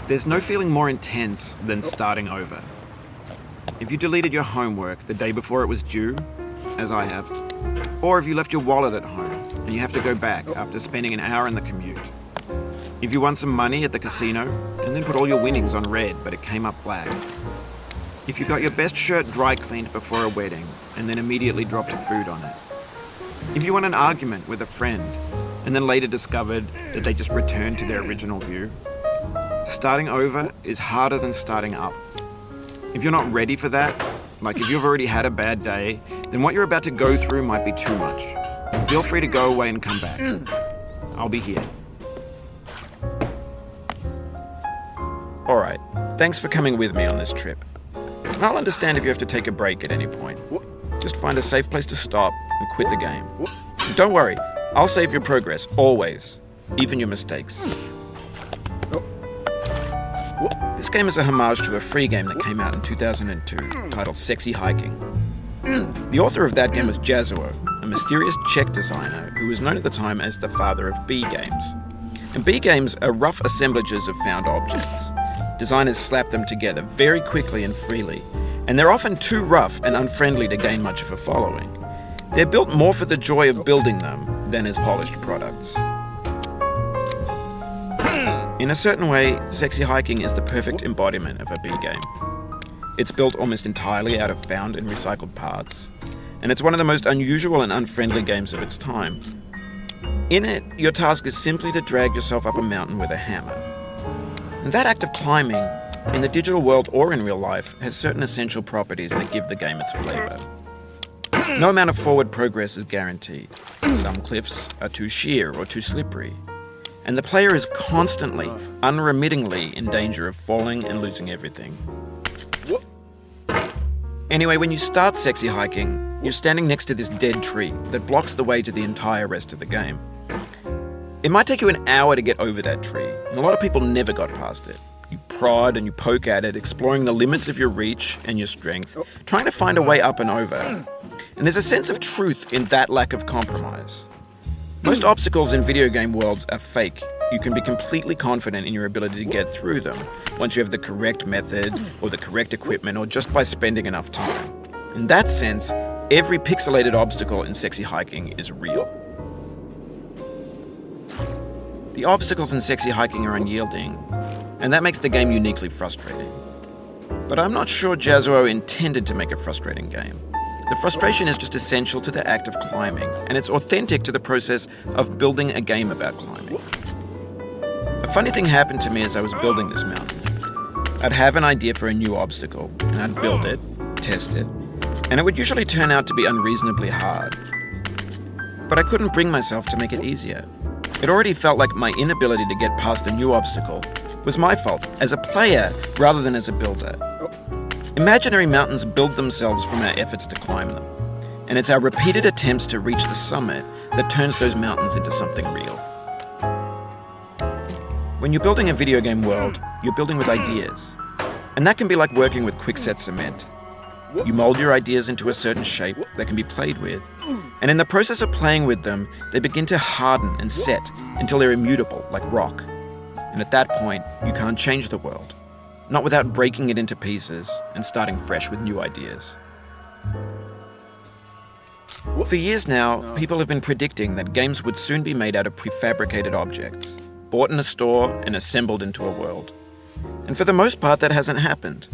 There's no feeling more intense than starting over. If you deleted your homework the day before it was due, as I have, or if you left your wallet at home and you have to go back after spending an hour in the commute. If you won some money at the casino and then put all your winnings on red but it came up black. If you got your best shirt dry cleaned before a wedding and then immediately dropped food on it. If you won an argument with a friend and then later discovered that they just returned to their original view. Starting over is harder than starting up. If you're not ready for that, like if you've already had a bad day, then what you're about to go through might be too much. Feel free to go away and come back. I'll be here. Alright, thanks for coming with me on this trip. I'll understand if you have to take a break at any point. Just find a safe place to stop and quit the game. Don't worry, I'll save your progress, always. Even your mistakes. This game is a homage to a free game that came out in 2002, titled Sexy Hiking. The author of that game was Jazuo, a mysterious Czech designer who was known at the time as the father of B games. And B games are rough assemblages of found objects. Designers slap them together very quickly and freely, and they're often too rough and unfriendly to gain much of a following. They're built more for the joy of building them than as polished products. In a certain way, Sexy Hiking is the perfect embodiment of a B game. It's built almost entirely out of found and recycled parts, and it's one of the most unusual and unfriendly games of its time. In it, your task is simply to drag yourself up a mountain with a hammer. And that act of climbing, in the digital world or in real life, has certain essential properties that give the game its flavor. No amount of forward progress is guaranteed. Some cliffs are too sheer or too slippery. And the player is constantly, unremittingly in danger of falling and losing everything. Anyway, when you start Sexy Hiking, you're standing next to this dead tree that blocks the way to the entire rest of the game. It might take you an hour to get over that tree, and a lot of people never got past it. You prod and you poke at it, exploring the limits of your reach and your strength, trying to find a way up and over. And there's a sense of truth in that lack of compromise. Most obstacles in video game worlds are fake. You can be completely confident in your ability to get through them once you have the correct method or the correct equipment or just by spending enough time. In that sense, every pixelated obstacle in Sexy Hiking is real. The obstacles in Sexy Hiking are unyielding, and that makes the game uniquely frustrating. But I'm not sure Jazuo intended to make a frustrating game. The frustration is just essential to the act of climbing, and it's authentic to the process of building a game about climbing. A funny thing happened to me as I was building this mountain. I'd have an idea for a new obstacle, and I'd build it, test it, and it would usually turn out to be unreasonably hard. But I couldn't bring myself to make it easier. It already felt like my inability to get past the new obstacle was my fault as a player rather than as a builder. Imaginary mountains build themselves from our efforts to climb them, and it's our repeated attempts to reach the summit that turns those mountains into something real. When you're building a video game world, you're building with ideas, and that can be like working with quickset cement. You mold your ideas into a certain shape that can be played with, and in the process of playing with them, they begin to harden and set until they're immutable, like rock. And at that point, you can't change the world. Not without breaking it into pieces and starting fresh with new ideas. For years now, people have been predicting that games would soon be made out of prefabricated objects, bought in a store and assembled into a world. And for the most part, that hasn't happened.